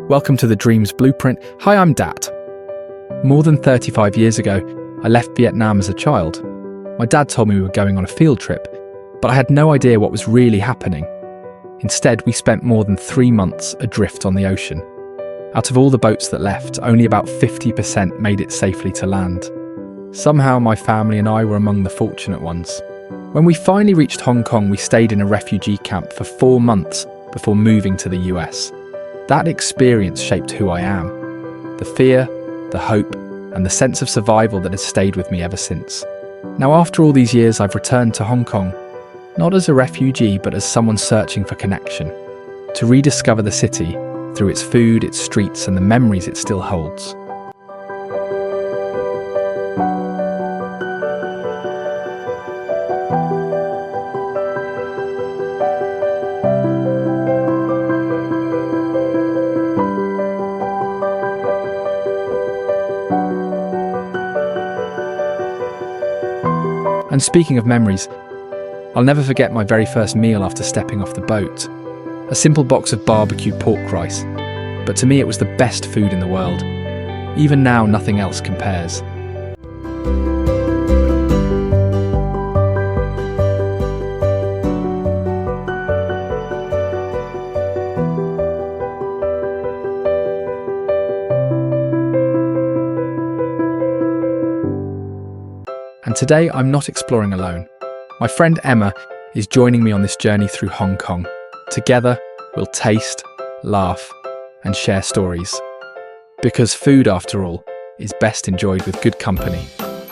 Welcome to the Dreams Blueprint. Hi, I'm Dat. More than 35 years ago, I left Vietnam as a child. My dad told me we were going on a field trip, but I had no idea what was really happening. Instead, we spent more than 3 months adrift on the ocean. Out of all the boats that left, only about 50% made it safely to land. Somehow, my family and I were among the fortunate ones. When we finally reached Hong Kong, we stayed in a refugee camp for 4 months before moving to the US. That experience shaped who I am. The fear, the hope, and the sense of survival that has stayed with me ever since. Now, after all these years, I've returned to Hong Kong, not as a refugee, but as someone searching for connection, to rediscover the city through its food, its streets, and the memories it still holds. And speaking of memories, I'll never forget my very first meal after stepping off the boat. A simple box of barbecued pork rice, but to me it was the best food in the world. Even now, nothing else compares. And today, I'm not exploring alone. My friend Emma is joining me on this journey through Hong Kong. Together, we'll taste, laugh, and share stories. Because food, after all, is best enjoyed with good company.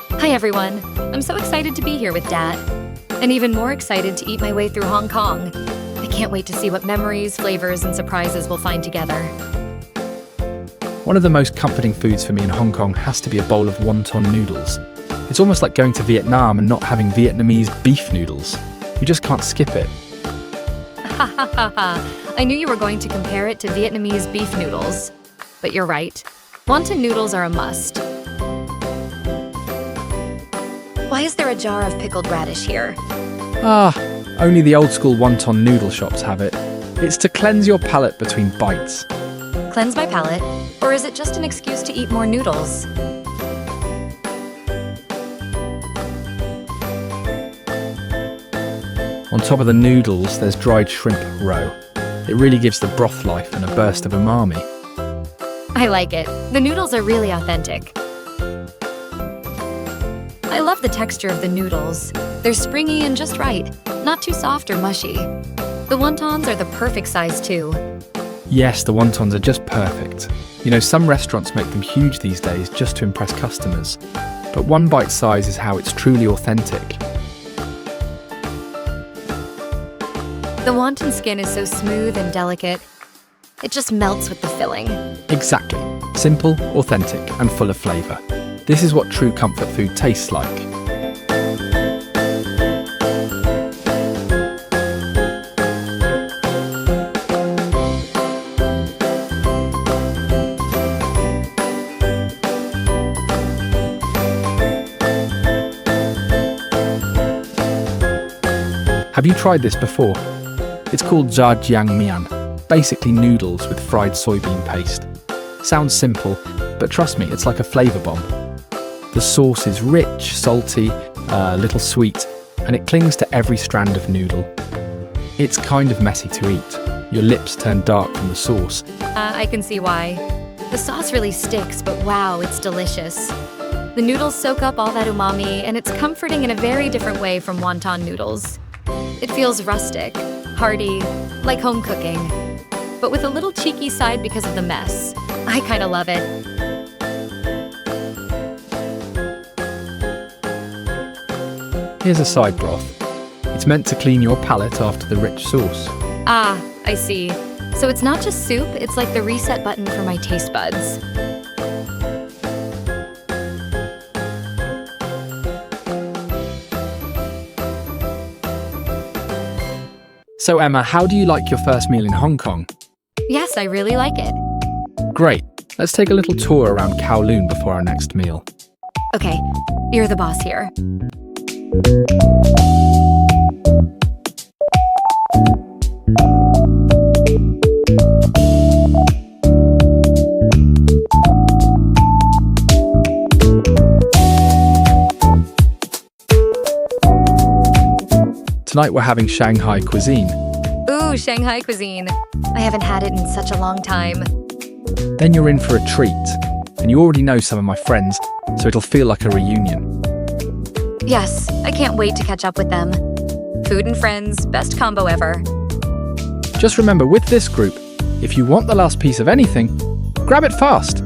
Hi everyone, I'm so excited to be here with Dad. And even more excited to eat my way through Hong Kong. I can't wait to see what memories, flavors, and surprises we'll find together. One of the most comforting foods for me in Hong Kong has to be a bowl of Wonton noodles. It's almost like going to Vietnam and not having Vietnamese beef noodles. You just can't skip it. Ha ha ha ha. I knew you were going to compare it to Vietnamese beef noodles. But you're right. Wonton noodles are a must. Why is there a jar of pickled radish here? Only the old school Wonton noodle shops have it. It's to cleanse your palate between bites. Cleanse my palate? Or is it just an excuse to eat more noodles? On top of the noodles, there's dried shrimp roe. It really gives the broth life and a burst of umami. I like it. The noodles are really authentic. I love the texture of the noodles. They're springy and just right, not too soft or mushy. The wontons are the perfect size too. Yes, the wontons are just perfect. You know, some restaurants make them huge these days just to impress customers. But one bite size is how it's truly authentic. The wonton skin is so smooth and delicate. It just melts with the filling. Exactly. Simple, authentic, and full of flavour. This is what true comfort food tastes like. Have you tried this before? It's called jjajangmyeon, basically noodles with fried soybean paste. Sounds simple, but trust me, it's like a flavour bomb. The sauce is rich, salty, a little sweet, and it clings to every strand of noodle. It's kind of messy to eat. Your lips turn dark from the sauce. I can see why. The sauce really sticks, but wow, it's delicious. The noodles soak up all that umami, and it's comforting in a very different way from wonton noodles. It feels rustic, hearty, like home cooking, but with a little cheeky side because of the mess. I kinda love it. Here's a side broth. It's meant to clean your palate after the rich sauce. Ah, I see. So it's not just soup, it's like the reset button for my taste buds. So Emma, how do you like your first meal in Hong Kong? Yes, I really like it. Great. Let's take a little tour around Kowloon before our next meal. Okay, you're the boss here. Tonight we're having Shanghai cuisine. Ooh, Shanghai cuisine. I haven't had it in such a long time. Then you're in for a treat. And you already know some of my friends, so it'll feel like a reunion. Yes, I can't wait to catch up with them. Food and friends, best combo ever. Just remember, with this group, if you want the last piece of anything, grab it fast.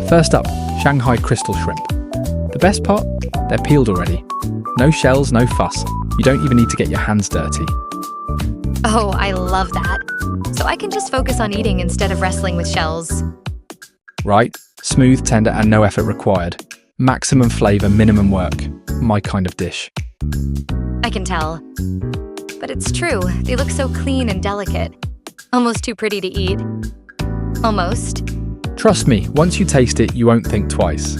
First up, Shanghai crystal shrimp. The best part? They're peeled already. No shells, no fuss. You don't even need to get your hands dirty. Oh, I love that. So I can just focus on eating instead of wrestling with shells. Right? Smooth, tender, and no effort required. Maximum flavour, minimum work. My kind of dish. I can tell. But it's true, they look so clean and delicate. Almost too pretty to eat. Almost. Trust me, once you taste it, you won't think twice.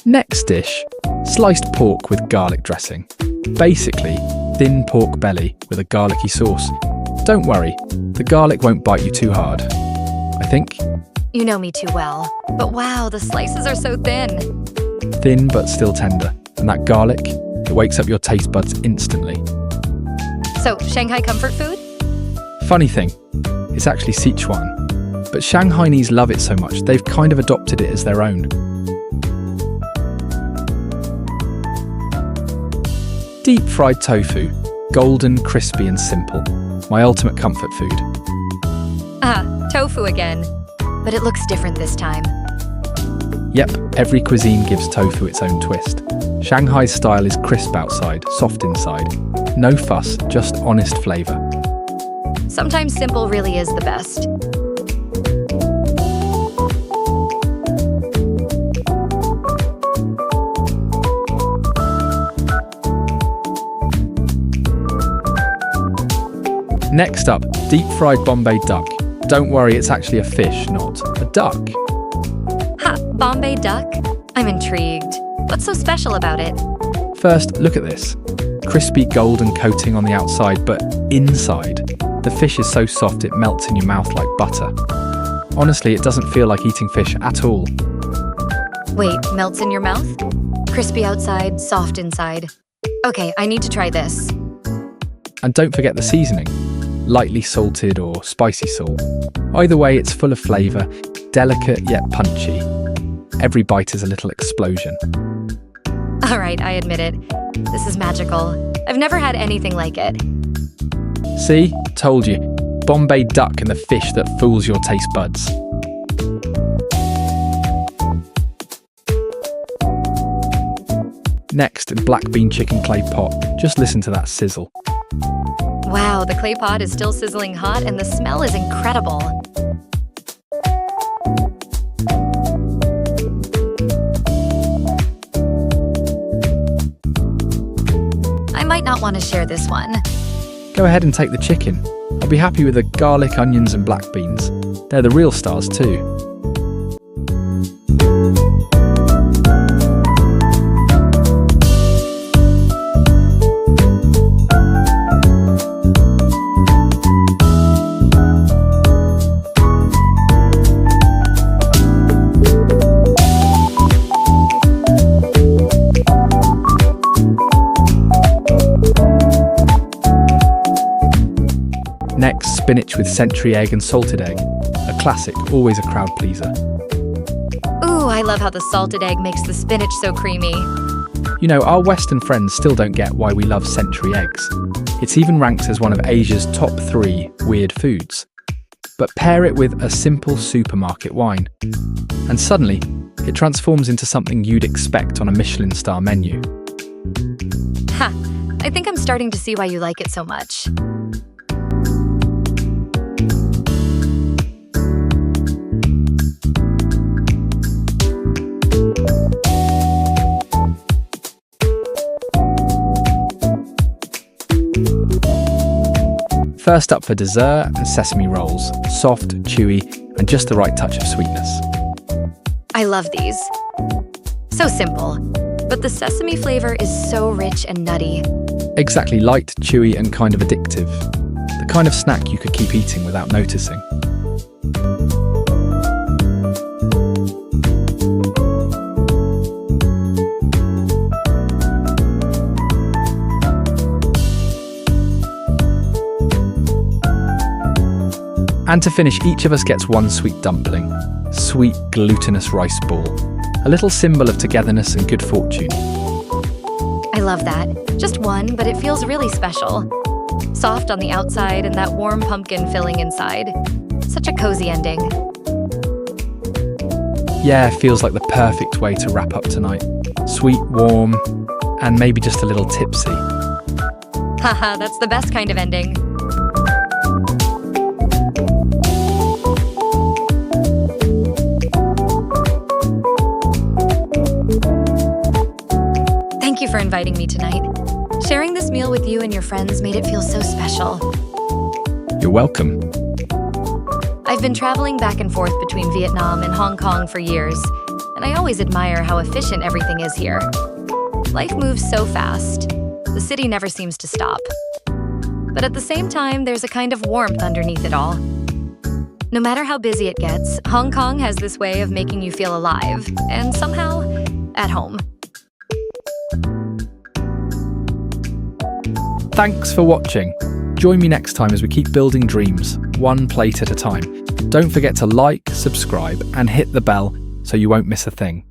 Next dish, sliced pork with garlic dressing. Basically, thin pork belly with a garlicky sauce. Don't worry, the garlic won't bite you too hard. I think. You know me too well. But wow, the slices are so thin. Thin but still tender. And that garlic, it wakes up your taste buds instantly. So, Shanghai comfort food? Funny thing, it's actually Sichuan. But Shanghainese love it so much, they've kind of adopted it as their own. Deep fried tofu, golden, crispy and simple. My ultimate comfort food. Ah, tofu again. But it looks different this time. Yep, every cuisine gives tofu its own twist. Shanghai's style is crisp outside, soft inside. No fuss, just honest flavour. Sometimes simple really is the best. Next up, deep fried Bombay duck. Don't worry, it's actually a fish, not a duck. Ha, Bombay duck? I'm intrigued. What's so special about it? First, look at this. Crispy golden coating on the outside, but inside, the fish is so soft it melts in your mouth like butter. Honestly, it doesn't feel like eating fish at all. Wait, melts in your mouth? Crispy outside, soft inside. Okay, I need to try this. And don't forget the seasoning. Lightly salted or spicy salt. Either way, it's full of flavour, delicate yet punchy. Every bite is a little explosion. All right, I admit it. This is magical. I've never had anything like it. See? Told you. Bombay duck and the fish that fools your taste buds. Next, black bean chicken clay pot. Just listen to that sizzle. Wow, the clay pot is still sizzling hot and the smell is incredible. I might not want to share this one. Go ahead and take the chicken. I'll be happy with the garlic, onions and black beans. They're the real stars too. Next, spinach with century egg and salted egg. A classic, always a crowd pleaser. Ooh, I love how the salted egg makes the spinach so creamy. You know, our Western friends still don't get why we love century eggs. It's even ranked as one of Asia's top 3 weird foods. But pair it with a simple supermarket wine. And suddenly, it transforms into something you'd expect on a Michelin star menu. Ha! I think I'm starting to see why you like it so much. First up for dessert, sesame rolls. Soft, chewy, and just the right touch of sweetness. I love these. So simple, but the sesame flavor is so rich and nutty. Exactly, light, chewy, and kind of addictive. The kind of snack you could keep eating without noticing. And to finish, each of us gets one sweet dumpling. Sweet, glutinous rice ball. A little symbol of togetherness and good fortune. I love that. Just one, but it feels really special. Soft on the outside and that warm pumpkin filling inside. Such a cozy ending. Yeah, feels like the perfect way to wrap up tonight. Sweet, warm, and maybe just a little tipsy. Haha, that's the best kind of ending. Thank you for inviting me tonight. Sharing this meal with you and your friends made it feel so special. You're welcome. I've been traveling back and forth between Vietnam and Hong Kong for years, and I always admire how efficient everything is here. Life moves so fast. The city never seems to stop. But at the same time, there's a kind of warmth underneath it all. No matter how busy it gets, Hong Kong has this way of making you feel alive, and somehow, at home. Thanks for watching. Join me next time as we keep building dreams, one plate at a time. Don't forget to like, subscribe, and hit the bell so you won't miss a thing.